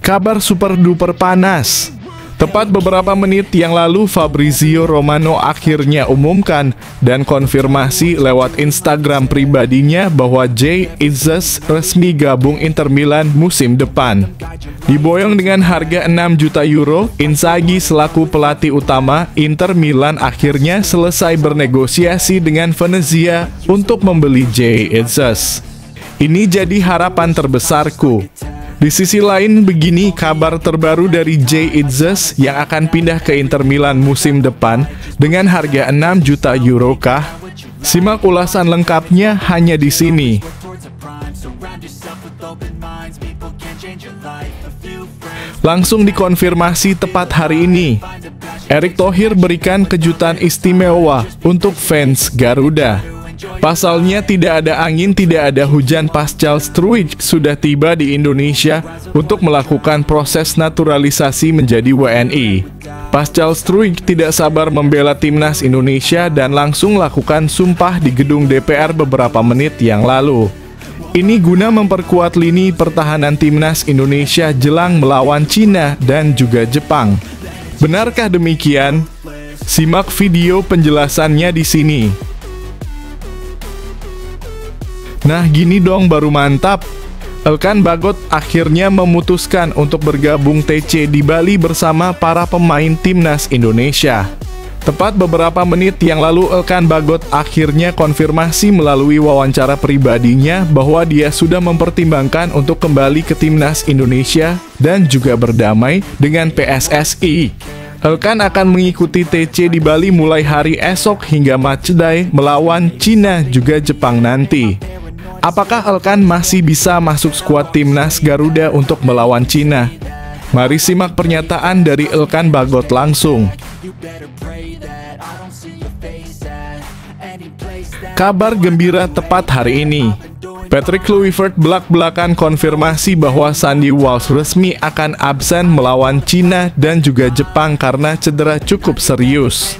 Kabar super duper panas. Tepat beberapa menit yang lalu Fabrizio Romano akhirnya umumkan dan konfirmasi lewat Instagram pribadinya bahwa Jay Itzes resmi gabung Inter Milan musim depan. Diboyong dengan harga 6 juta euro, Inzaghi selaku pelatih utama Inter Milan akhirnya selesai bernegosiasi dengan Venezia untuk membeli Jay Itzes. Ini jadi harapan terbesarku. Di sisi lain, begini kabar terbaru dari Jay Itzes yang akan pindah ke Inter Milan musim depan dengan harga 6 juta euro kah? Simak ulasan lengkapnya hanya di sini. Langsung dikonfirmasi tepat hari ini. Erick Thohir berikan kejutan istimewa untuk fans Garuda. Pasalnya tidak ada angin, tidak ada hujan, Pascal Struijk sudah tiba di Indonesia untuk melakukan proses naturalisasi menjadi WNI. Pascal Struijk tidak sabar membela timnas Indonesia dan langsung lakukan sumpah di gedung DPR beberapa menit yang lalu. Ini guna memperkuat lini pertahanan timnas Indonesia jelang melawan Cina dan juga Jepang. Benarkah demikian? Simak video penjelasannya di sini. Nah, gini dong baru mantap. Elkan Bagot akhirnya memutuskan untuk bergabung TC di Bali bersama para pemain timnas Indonesia. Tepat beberapa menit yang lalu Elkan Bagot akhirnya konfirmasi melalui wawancara pribadinya bahwa dia sudah mempertimbangkan untuk kembali ke timnas Indonesia dan juga berdamai dengan PSSI. Elkan akan mengikuti TC di Bali mulai hari esok hingga matchday melawan Cina juga Jepang nanti. Apakah Elkan masih bisa masuk skuad timnas Garuda untuk melawan Cina? Mari simak pernyataan dari Elkan Bagot langsung. Kabar gembira tepat hari ini. Patrick Kluivert belak-belakan konfirmasi bahwa Sandy Walsh resmi akan absen melawan Cina dan juga Jepang karena cedera cukup serius.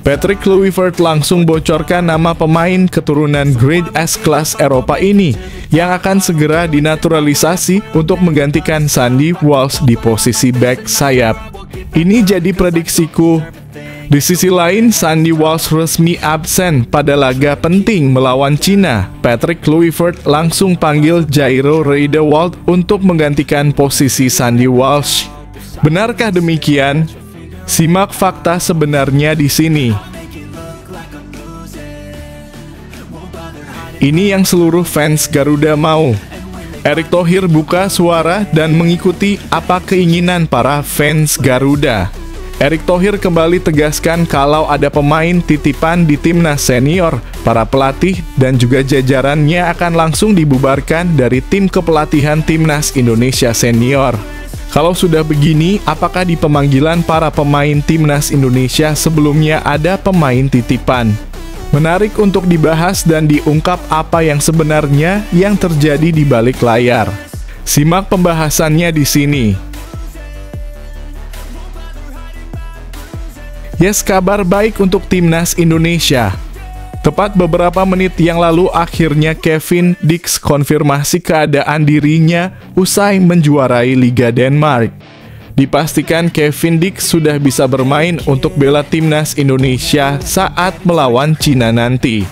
Patrick Kluivert langsung bocorkan nama pemain keturunan Grade S kelas Eropa ini yang akan segera dinaturalisasi untuk menggantikan Sandy Walsh di posisi back sayap. Ini jadi prediksiku. Di sisi lain, Sandy Walsh resmi absen pada laga penting melawan Cina. Patrick Kluivert langsung panggil Jairo Riedewald untuk menggantikan posisi Sandy Walsh. Benarkah demikian? Simak fakta sebenarnya di sini. Ini yang seluruh fans Garuda mau. Erick Thohir buka suara dan mengikuti apa keinginan para fans Garuda. Erick Thohir kembali tegaskan kalau ada pemain titipan di timnas senior, para pelatih dan juga jajarannya akan langsung dibubarkan dari tim kepelatihan timnas Indonesia senior. Kalau sudah begini, apakah di pemanggilan para pemain timnas Indonesia sebelumnya ada pemain titipan? Menarik untuk dibahas dan diungkap apa yang sebenarnya yang terjadi di balik layar. Simak pembahasannya di sini. Yes, kabar baik untuk timnas Indonesia. Tepat beberapa menit yang lalu akhirnya Kevin Dix konfirmasi keadaan dirinya usai menjuarai Liga Denmark. Dipastikan Kevin Dix sudah bisa bermain untuk bela timnas Indonesia saat melawan Cina nanti.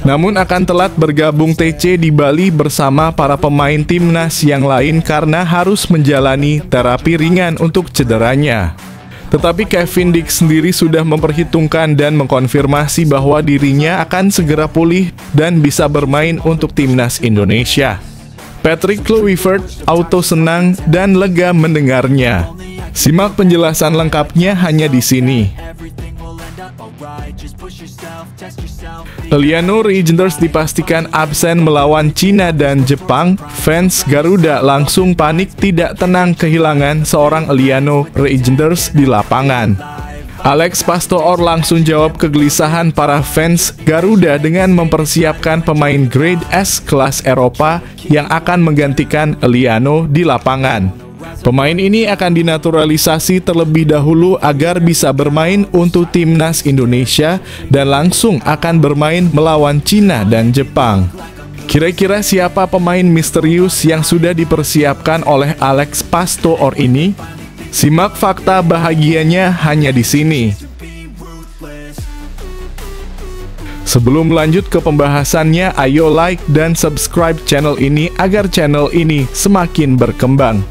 Namun akan telat bergabung TC di Bali bersama para pemain timnas yang lain karena harus menjalani terapi ringan untuk cederanya. Tetapi Kevin Dix sendiri sudah memperhitungkan dan mengkonfirmasi bahwa dirinya akan segera pulih dan bisa bermain untuk timnas Indonesia. Patrick Kluivert auto senang dan lega mendengarnya. Simak penjelasan lengkapnya hanya di sini. Eliano Reijnders dipastikan absen melawan Cina dan Jepang. Fans Garuda langsung panik tidak tenang kehilangan seorang Eliano Reijnders di lapangan. Alex Pastoor langsung jawab kegelisahan para fans Garuda dengan mempersiapkan pemain Grade S kelas Eropa yang akan menggantikan Eliano di lapangan. Pemain ini akan dinaturalisasi terlebih dahulu agar bisa bermain untuk timnas Indonesia dan langsung akan bermain melawan Cina dan Jepang. Kira-kira siapa pemain misterius yang sudah dipersiapkan oleh Alex Pastor ini? Simak fakta bahagianya hanya di sini. Sebelum lanjut ke pembahasannya, ayo like dan subscribe channel ini agar channel ini semakin berkembang.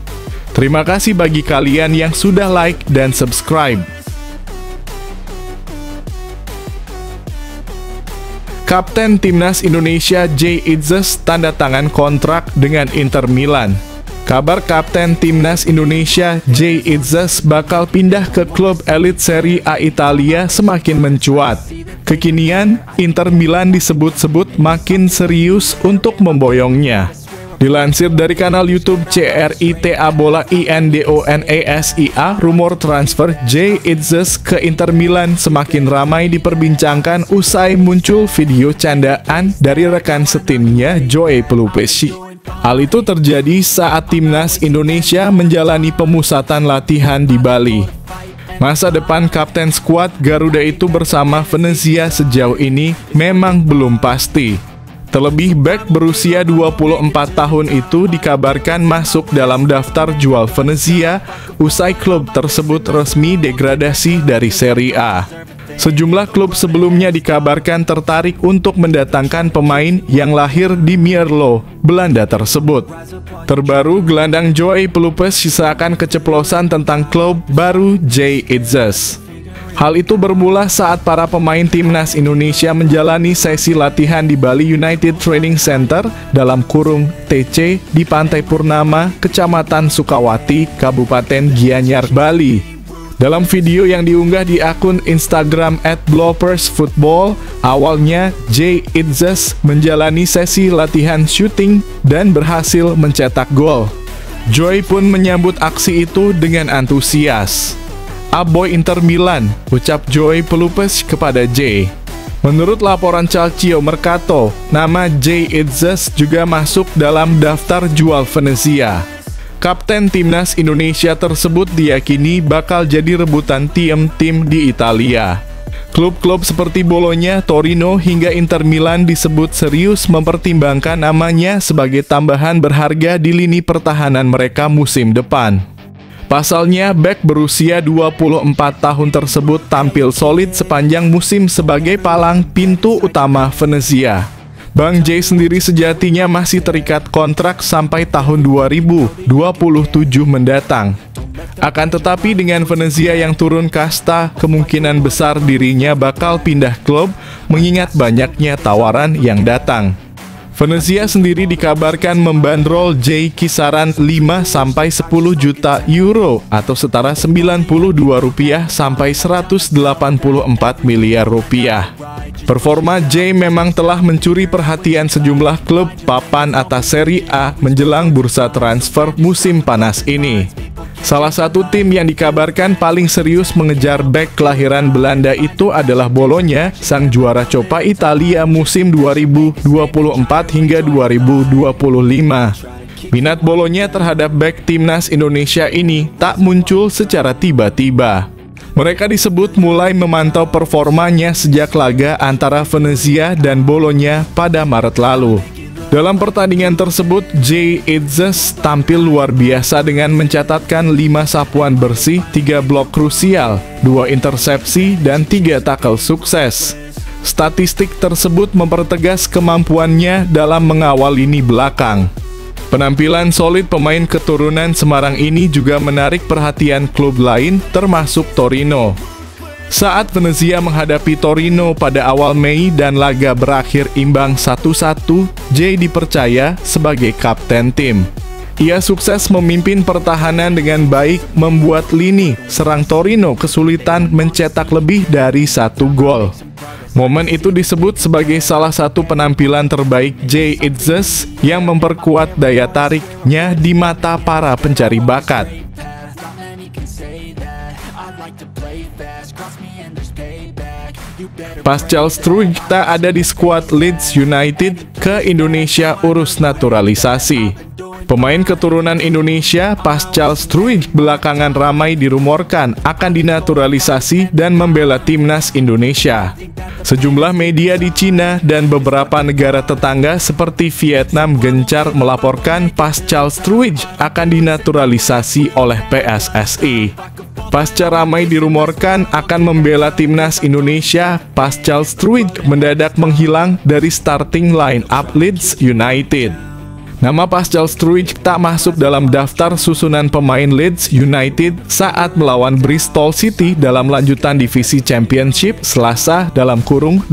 Terima kasih bagi kalian yang sudah like dan subscribe. Kapten Timnas Indonesia Jay Itzes tanda tangan kontrak dengan Inter Milan. Kabar Kapten Timnas Indonesia Jay Itzes bakal pindah ke klub elit Serie A Italia semakin mencuat. Kekinian, Inter Milan disebut-sebut makin serius untuk memboyongnya. Dilansir dari kanal YouTube CRITA Bola INDONESIA, rumor transfer Jay Itzes ke Inter Milan semakin ramai diperbincangkan usai muncul video candaan dari rekan setimnya Joey Pelupesi. Hal itu terjadi saat Timnas Indonesia menjalani pemusatan latihan di Bali. Masa depan kapten skuad Garuda itu bersama Venezia sejauh ini memang belum pasti. Terlebih bek berusia 24 tahun itu dikabarkan masuk dalam daftar jual Venezia usai klub tersebut resmi degradasi dari Serie A. Sejumlah klub sebelumnya dikabarkan tertarik untuk mendatangkan pemain yang lahir di Mierlo, Belanda tersebut. Terbaru, gelandang Joey Pelupes sisakan keceplosan tentang klub baru Jay Itzes. Hal itu bermula saat para pemain Timnas Indonesia menjalani sesi latihan di Bali United Training Center dalam kurung TC di Pantai Purnama, Kecamatan Sukawati, Kabupaten Gianyar, Bali. Dalam video yang diunggah di akun Instagram @blopersfootball, awalnya Jay Itzes menjalani sesi latihan syuting dan berhasil mencetak gol. Joey pun menyambut aksi itu dengan antusias. "Aboy Inter Milan," ucap Joey Pelupes kepada Jay. Menurut laporan Calcio Mercato, nama Jay Itzes juga masuk dalam daftar jual Venezia. Kapten Timnas Indonesia tersebut diyakini bakal jadi rebutan tim-tim di Italia. Klub-klub seperti Bologna, Torino, hingga Inter Milan disebut serius mempertimbangkan namanya sebagai tambahan berharga di lini pertahanan mereka musim depan. Pasalnya, bek berusia 24 tahun tersebut tampil solid sepanjang musim sebagai palang pintu utama Venezia. Bang Jay sendiri sejatinya masih terikat kontrak sampai tahun 2027 mendatang. Akan tetapi dengan Venezia yang turun kasta, kemungkinan besar dirinya bakal pindah klub mengingat banyaknya tawaran yang datang. Venezia sendiri dikabarkan membandrol Jay kisaran 5-10 juta euro atau setara 92 rupiah sampai 184 miliar rupiah. Performa Jay memang telah mencuri perhatian sejumlah klub papan atas Serie A menjelang bursa transfer musim panas ini. Salah satu tim yang dikabarkan paling serius mengejar bek kelahiran Belanda itu adalah Bologna, sang juara Coppa Italia musim 2024 hingga 2025. Minat Bologna terhadap bek Timnas Indonesia ini tak muncul secara tiba-tiba. Mereka disebut mulai memantau performanya sejak laga antara Venezia dan Bologna pada Maret lalu. Dalam pertandingan tersebut, Jay Itzes tampil luar biasa dengan mencatatkan 5 sapuan bersih, 3 blok krusial, 2 intersepsi, dan 3 tackle sukses. Statistik tersebut mempertegas kemampuannya dalam mengawal lini belakang. Penampilan solid pemain keturunan Semarang ini juga menarik perhatian klub lain, termasuk Torino. Saat Venezia menghadapi Torino pada awal Mei dan laga berakhir imbang 1-1, Jay dipercaya sebagai kapten tim. Ia sukses memimpin pertahanan dengan baik, membuat lini serang Torino kesulitan mencetak lebih dari 1 gol. Momen itu disebut sebagai salah satu penampilan terbaik Jay Itzes yang memperkuat daya tariknya di mata para pencari bakat. Pascal Struijk tak ada di skuad Leeds United, ke Indonesia urus naturalisasi. Pemain keturunan Indonesia, Pascal Struijk, belakangan ramai dirumorkan akan dinaturalisasi dan membela timnas Indonesia. Sejumlah media di Cina dan beberapa negara tetangga seperti Vietnam gencar melaporkan Pascal Struijk akan dinaturalisasi oleh PSSI. Pasca ramai dirumorkan akan membela timnas Indonesia, Pascal Struijk mendadak menghilang dari starting line-up Leeds United. Nama Pascal Struijk tak masuk dalam daftar susunan pemain Leeds United saat melawan Bristol City dalam lanjutan divisi Championship Selasa (29/4)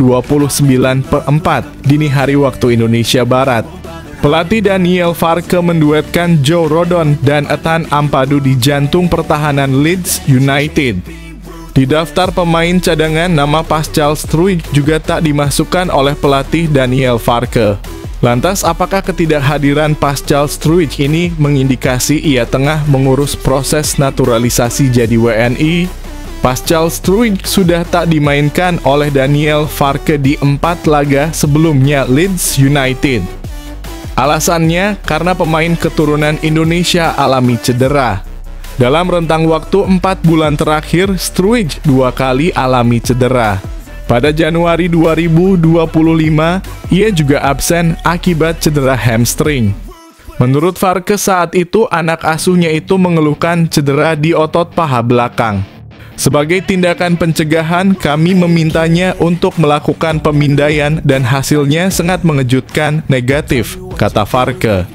dini hari waktu Indonesia Barat. Pelatih Daniel Farke menduetkan Joe Rodon dan Ethan Ampadu di jantung pertahanan Leeds United. Di daftar pemain cadangan, nama Pascal Struijk juga tak dimasukkan oleh pelatih Daniel Farke. Lantas, apakah ketidakhadiran Pascal Struijk ini mengindikasi ia tengah mengurus proses naturalisasi jadi WNI? Pascal Struijk sudah tak dimainkan oleh Daniel Farke di 4 laga sebelumnya Leeds United. Alasannya karena pemain keturunan Indonesia alami cedera. Dalam rentang waktu 4 bulan terakhir, Struijk 2 kali alami cedera. Pada Januari 2025, ia juga absen akibat cedera hamstring. Menurut Farke saat itu, anak asuhnya itu mengeluhkan cedera di otot paha belakang. Sebagai tindakan pencegahan, kami memintanya untuk melakukan pemindaian dan hasilnya sangat mengejutkan, negatif, kata Farke.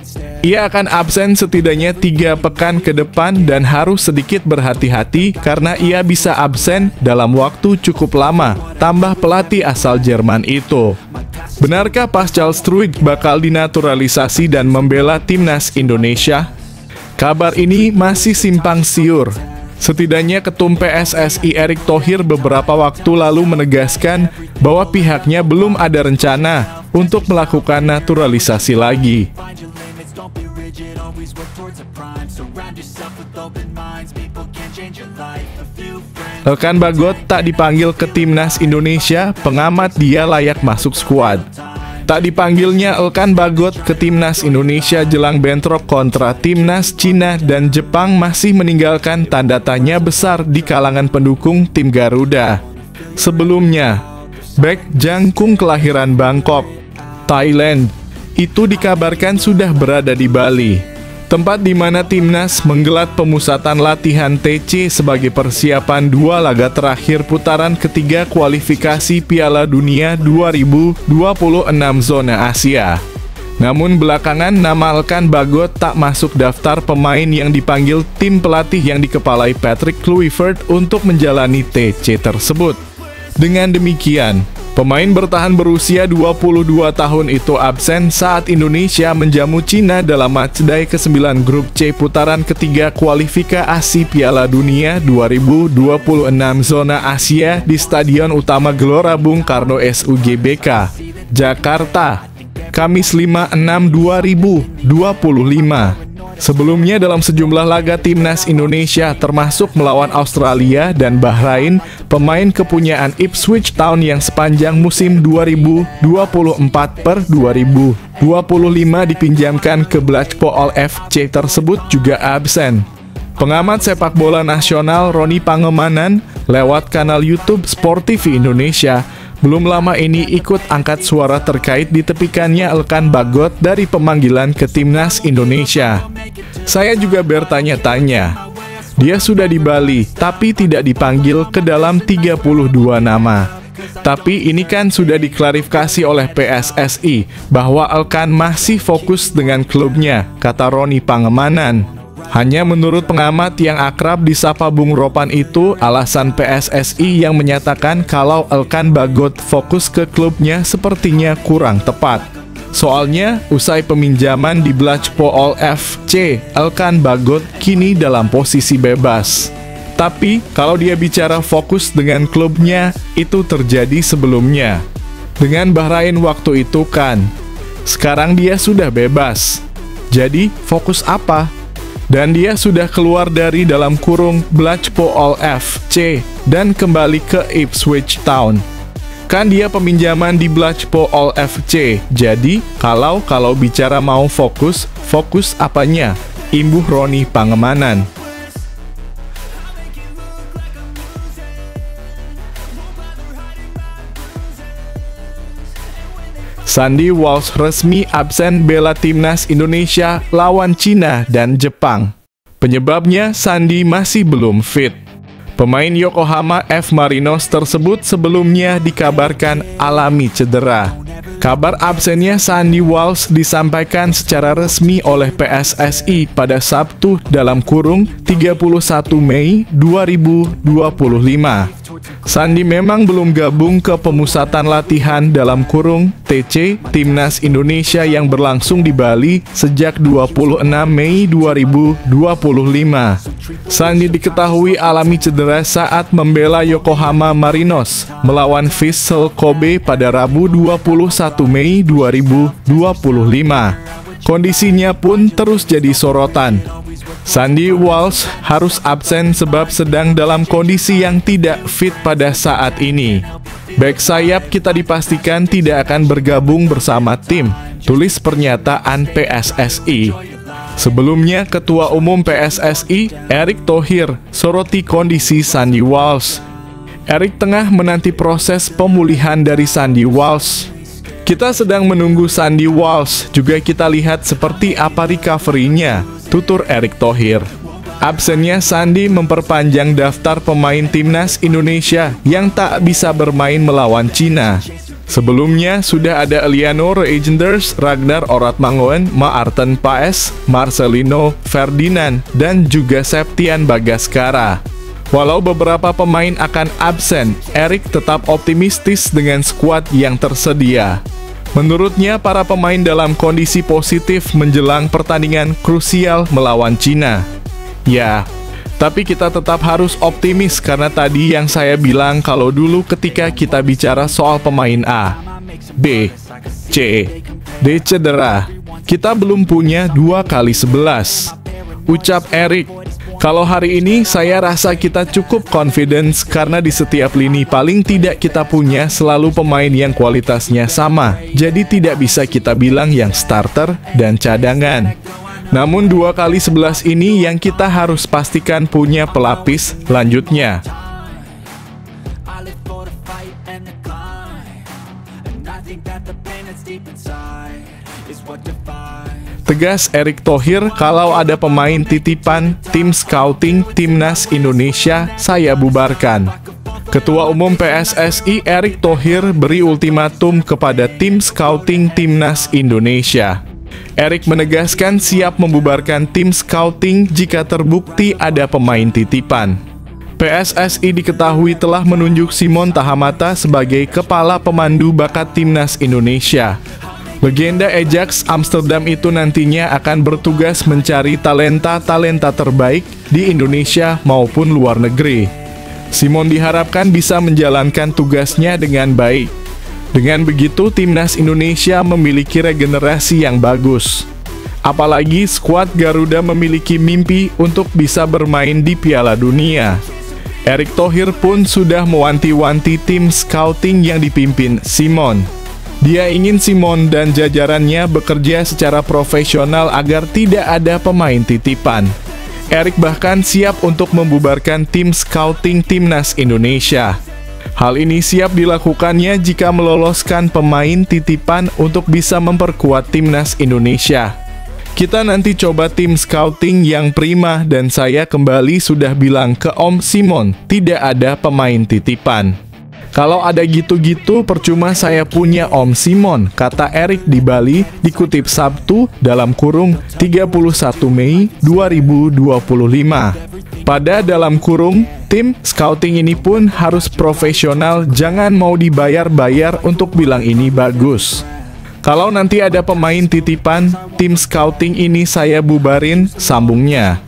Ia akan absen setidaknya 3 pekan ke depan dan harus sedikit berhati-hati karena ia bisa absen dalam waktu cukup lama, tambah pelatih asal Jerman itu. Benarkah Pascal Struijk bakal dinaturalisasi dan membela timnas Indonesia? Kabar ini masih simpang siur. Setidaknya Ketum PSSI Erick Thohir beberapa waktu lalu menegaskan bahwa pihaknya belum ada rencana untuk melakukan naturalisasi lagi. Elkan Bagot tak dipanggil ke timnas Indonesia, pengamat dia layak masuk skuad. Tak dipanggilnya Elkan Bagot ke timnas Indonesia jelang bentrok kontra timnas Cina dan Jepang masih meninggalkan tanda tanya besar di kalangan pendukung tim Garuda. Sebelumnya, bek Jangkung kelahiran Bangkok, Thailand, itu dikabarkan sudah berada di Bali, tempat di mana timnas menggelar pemusatan latihan TC sebagai persiapan 2 laga terakhir putaran ketiga kualifikasi Piala Dunia 2026 zona Asia. Namun belakangan nama Elkan Bagot tak masuk daftar pemain yang dipanggil tim pelatih yang dikepalai Patrick Kluivert untuk menjalani TC tersebut. Dengan demikian, pemain bertahan berusia 22 tahun itu absen saat Indonesia menjamu Cina dalam matchday ke-9 grup C putaran ketiga kualifikasi Piala Dunia 2026 zona Asia di Stadion Utama Gelora Bung Karno SUGBK, Jakarta, Kamis 5/6/2025. Sebelumnya dalam sejumlah laga timnas Indonesia termasuk melawan Australia dan Bahrain, pemain kepunyaan Ipswich Town yang sepanjang musim 2024/2025 dipinjamkan ke Blackpool FC tersebut juga absen. Pengamat sepak bola nasional Roni Pangemanan lewat kanal YouTube Sport TV Indonesia belum lama ini ikut angkat suara terkait ditepikannya Elkan Bagot dari pemanggilan ke timnas Indonesia. Saya juga bertanya-tanya. Dia sudah di Bali, tapi tidak dipanggil ke dalam 32 nama. Tapi ini kan sudah diklarifikasi oleh PSSI bahwa Elkan masih fokus dengan klubnya, kata Roni Pangemanan. Hanya menurut pengamat yang akrab disapa Bung Ropan itu, alasan PSSI yang menyatakan kalau Elkan Bagot fokus ke klubnya sepertinya kurang tepat. Soalnya, usai peminjaman di Blackpool FC, Elkan Bagot kini dalam posisi bebas. Tapi, kalau dia bicara fokus dengan klubnya, itu terjadi sebelumnya. Dengan Bahrain waktu itu kan. Sekarang dia sudah bebas. Jadi, fokus apa? Dan dia sudah keluar dari dalam kurung Blackpool FC dan kembali ke Ipswich Town. Kan dia peminjaman di Blackpool FC. Jadi, kalau bicara mau fokus fokus apanya? Imbuh Roni Pangemanan. Sandy Walsh resmi absen bela timnas Indonesia lawan Cina dan Jepang. Penyebabnya Sandy masih belum fit. Pemain Yokohama F. Marinos tersebut sebelumnya dikabarkan alami cedera. Kabar absennya Sandy Walsh disampaikan secara resmi oleh PSSI pada Sabtu (31 Mei 2025). Sandy memang belum gabung ke pemusatan latihan (TC) Timnas Indonesia yang berlangsung di Bali sejak 26 Mei 2025. Sandy diketahui alami cedera saat membela Yokohama Marinos melawan Vissel Kobe pada Rabu 21 Mei 2025. Kondisinya pun terus jadi sorotan. Sandy Walsh harus absen sebab sedang dalam kondisi yang tidak fit pada saat ini. Bek sayap kita dipastikan tidak akan bergabung bersama tim, tulis pernyataan PSSI. Sebelumnya, Ketua Umum PSSI, Erick Thohir, soroti kondisi Sandy Walsh. Erick tengah menanti proses pemulihan dari Sandy Walsh. Kita sedang menunggu Sandy Walsh, juga kita lihat seperti apa recovery-nya, tutur Erick Thohir. Absennya Sandy memperpanjang daftar pemain timnas Indonesia yang tak bisa bermain melawan Cina. Sebelumnya sudah ada Eliano Reijenders, Ragnar Oratmangoen, Maarten Paes, Marcelino Ferdinand, dan juga Septian Bagaskara. Walau beberapa pemain akan absen, Erick tetap optimistis dengan skuad yang tersedia. Menurutnya, para pemain dalam kondisi positif menjelang pertandingan krusial melawan Cina. Ya, tapi kita tetap harus optimis karena tadi yang saya bilang kalau dulu ketika kita bicara soal pemain A, B, C, D cedera, kita belum punya 2x11. Ucap Erick. Kalau hari ini saya rasa kita cukup confidence karena di setiap lini paling tidak kita punya selalu pemain yang kualitasnya sama. Jadi tidak bisa kita bilang yang starter dan cadangan. Namun 2x11 ini yang kita harus pastikan punya pelapis lanjutnya. Tegas Erick Thohir, kalau ada pemain titipan tim scouting Timnas Indonesia, saya bubarkan. Ketua Umum PSSI Erick Thohir beri ultimatum kepada tim scouting Timnas Indonesia. Erick menegaskan siap membubarkan tim scouting jika terbukti ada pemain titipan. PSSI diketahui telah menunjuk Simon Tahamata sebagai kepala pemandu bakat Timnas Indonesia. Legenda Ajax Amsterdam itu nantinya akan bertugas mencari talenta-talenta terbaik di Indonesia maupun luar negeri. Simon diharapkan bisa menjalankan tugasnya dengan baik. Dengan begitu, Timnas Indonesia memiliki regenerasi yang bagus. Apalagi skuad Garuda memiliki mimpi untuk bisa bermain di Piala Dunia. Erick Thohir pun sudah mewanti-wanti tim scouting yang dipimpin Simon. Dia ingin Simon dan jajarannya bekerja secara profesional agar tidak ada pemain titipan. Erick bahkan siap untuk membubarkan tim scouting Timnas Indonesia. Hal ini siap dilakukannya jika meloloskan pemain titipan untuk bisa memperkuat Timnas Indonesia. Kita nanti coba tim scouting yang prima dan saya kembali sudah bilang ke Om Simon, tidak ada pemain titipan. Kalau ada gitu-gitu percuma saya punya Om Simon, kata Erick di Bali, dikutip Sabtu (31 Mei 2025). Pada tim scouting ini pun harus profesional, jangan mau dibayar-bayar untuk bilang ini bagus. Kalau nanti ada pemain titipan, tim scouting ini saya bubarin, sambungnya.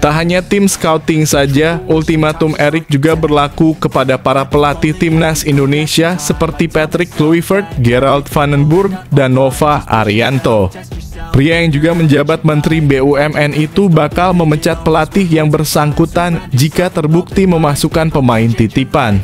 Tak hanya tim scouting saja, ultimatum Erick juga berlaku kepada para pelatih Timnas Indonesia seperti Patrick Kluivert, Gerald Vandenburg, dan Nova Arianto. Pria yang juga menjabat Menteri BUMN itu bakal memecat pelatih yang bersangkutan jika terbukti memasukkan pemain titipan.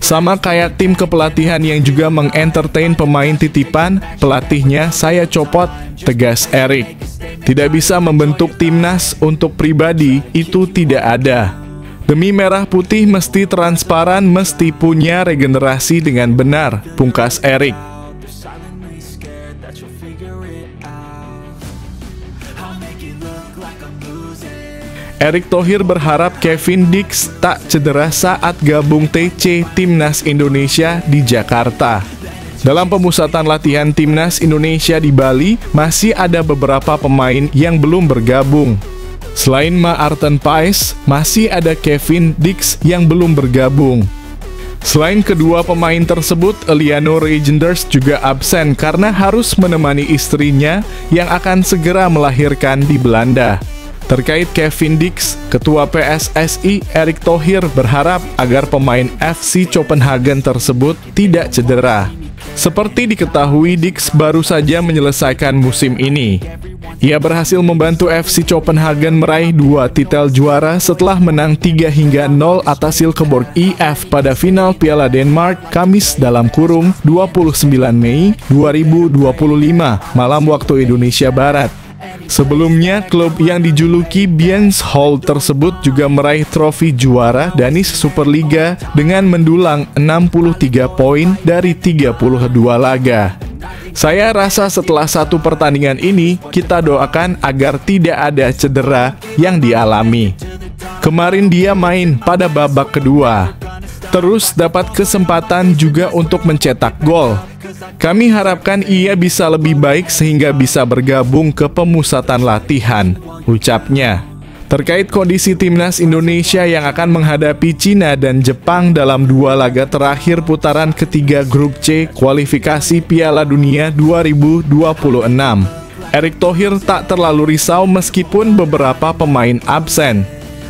Sama kayak tim kepelatihan yang juga mengentertain pemain titipan, pelatihnya saya copot, tegas Erik. Tidak bisa membentuk timnas untuk pribadi, itu tidak ada. Demi merah putih mesti transparan, mesti punya regenerasi dengan benar, pungkas Erik. Erick Thohir berharap Kevin Dix tak cedera saat gabung TC Timnas Indonesia di Jakarta. Dalam pemusatan latihan Timnas Indonesia di Bali, masih ada beberapa pemain yang belum bergabung. Selain Maarten Paes, masih ada Kevin Dix yang belum bergabung. Selain kedua pemain tersebut, Eliano Reijnders juga absen karena harus menemani istrinya yang akan segera melahirkan di Belanda. Terkait Kevin Dix, Ketua PSSI Erick Thohir berharap agar pemain FC Copenhagen tersebut tidak cedera. Seperti diketahui, Dix baru saja menyelesaikan musim ini. Ia berhasil membantu FC Copenhagen meraih 2 titel juara setelah menang 3-0 atas Silkeborg IF pada final Piala Denmark Kamis (29 Mei 2025) malam waktu Indonesia Barat. Sebelumnya, klub yang dijuluki Biens Hall tersebut juga meraih trofi juara Danish Superliga dengan mendulang 63 poin dari 32 laga. Saya rasa setelah satu pertandingan ini, kita doakan agar tidak ada cedera yang dialami. Kemarin dia main pada babak kedua. Terus dapat kesempatan juga untuk mencetak gol. Kami harapkan ia bisa lebih baik sehingga bisa bergabung ke pemusatan latihan, ucapnya. Terkait kondisi Timnas Indonesia yang akan menghadapi Cina dan Jepang dalam 2 laga terakhir putaran ketiga Grup C kualifikasi Piala Dunia 2026. Erick Thohir tak terlalu risau meskipun beberapa pemain absen,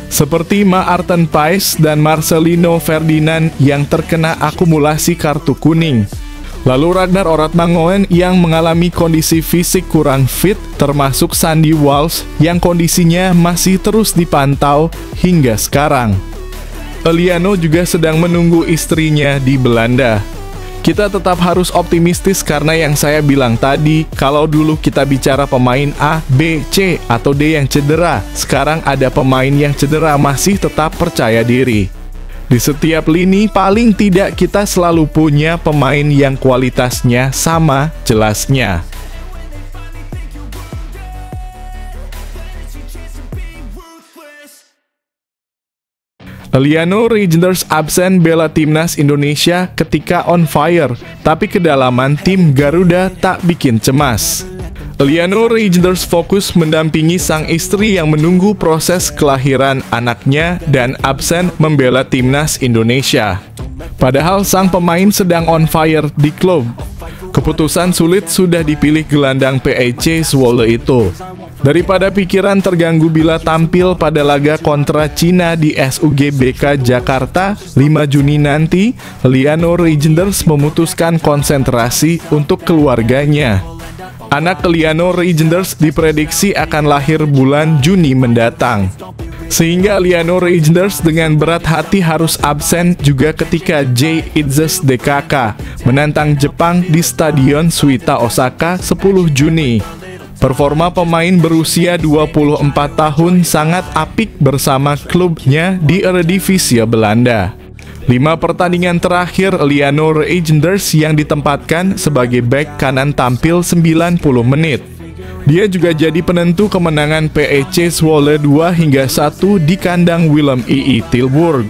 seperti Maarten Paes dan Marcelino Ferdinand yang terkena akumulasi kartu kuning. Lalu Ragnar Oratmangoen yang mengalami kondisi fisik kurang fit, termasuk Sandy Walsh yang kondisinya masih terus dipantau hingga sekarang. Eliano juga sedang menunggu istrinya di Belanda. Kita tetap harus optimistis karena yang saya bilang tadi, kalau dulu kita bicara pemain A, B, C, atau D yang cedera, sekarang ada pemain yang cedera masih tetap percaya diri. Di setiap lini paling tidak kita selalu punya pemain yang kualitasnya sama jelasnya. Eliano Reijnders absen bela Timnas Indonesia ketika on fire, tapi kedalaman tim Garuda tak bikin cemas. Eliano Reijnders fokus mendampingi sang istri yang menunggu proses kelahiran anaknya dan absen membela Timnas Indonesia. Padahal sang pemain sedang on fire di klub. Keputusan sulit sudah dipilih gelandang PEC Zwolle itu. Daripada pikiran terganggu bila tampil pada laga kontra Cina di SUGBK Jakarta 5 Juni nanti, Eliano Reijnders memutuskan konsentrasi untuk keluarganya. Anak Eliano Reijnders diprediksi akan lahir bulan Juni mendatang. Sehingga Eliano Reijnders dengan berat hati harus absen juga ketika J. Itzes DKK menantang Jepang di Stadion Suita Osaka 10 Juni. Performa pemain berusia 24 tahun sangat apik bersama klubnya di Eredivisie Belanda. 5 pertandingan terakhir, Eliano Reijnders yang ditempatkan sebagai bek kanan tampil 90 menit. Dia juga jadi penentu kemenangan PEC Zwolle 2-1 di kandang Willem II Tilburg.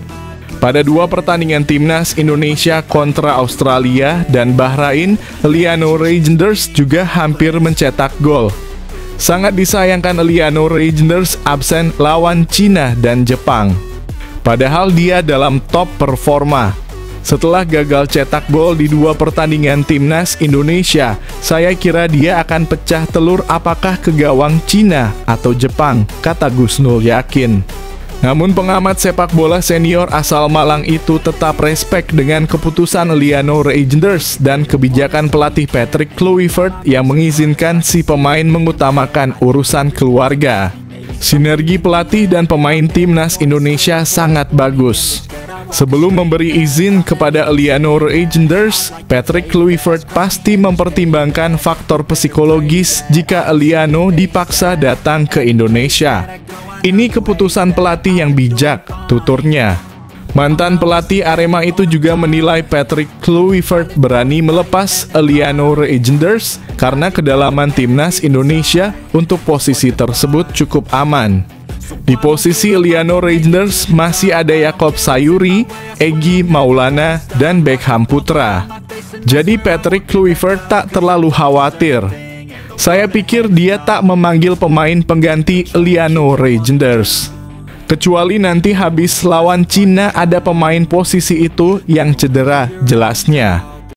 Pada 2 pertandingan Timnas Indonesia kontra Australia dan Bahrain, Eliano Reijnders juga hampir mencetak gol. Sangat disayangkan Eliano Reijnders absen lawan Cina dan Jepang. Padahal dia dalam top performa. Setelah gagal cetak gol di 2 pertandingan Timnas Indonesia, saya kira dia akan pecah telur apakah ke gawang Cina atau Jepang, kata Gusnul yakin. Namun pengamat sepak bola senior asal Malang itu tetap respek dengan keputusan Eliano Reijnders dan kebijakan pelatih Patrick Kluivert yang mengizinkan si pemain mengutamakan urusan keluarga. Sinergi pelatih dan pemain Timnas Indonesia sangat bagus. Sebelum memberi izin kepada Eliano Reijnders, Patrick Kluivert pasti mempertimbangkan faktor psikologis jika Eliano dipaksa datang ke Indonesia. Ini keputusan pelatih yang bijak, tuturnya. Mantan pelatih Arema itu juga menilai Patrick Kluivert berani melepas Eliano Reijnders karena kedalaman timnas Indonesia untuk posisi tersebut cukup aman. Di posisi Eliano Reijnders masih ada Yakob Sayuri, Egy Maulana, dan Beckham Putra. Jadi Patrick Kluivert tak terlalu khawatir. Saya pikir dia tak memanggil pemain pengganti Eliano Reijnders. Kecuali nanti habis lawan Cina ada pemain posisi itu yang cedera, jelasnya.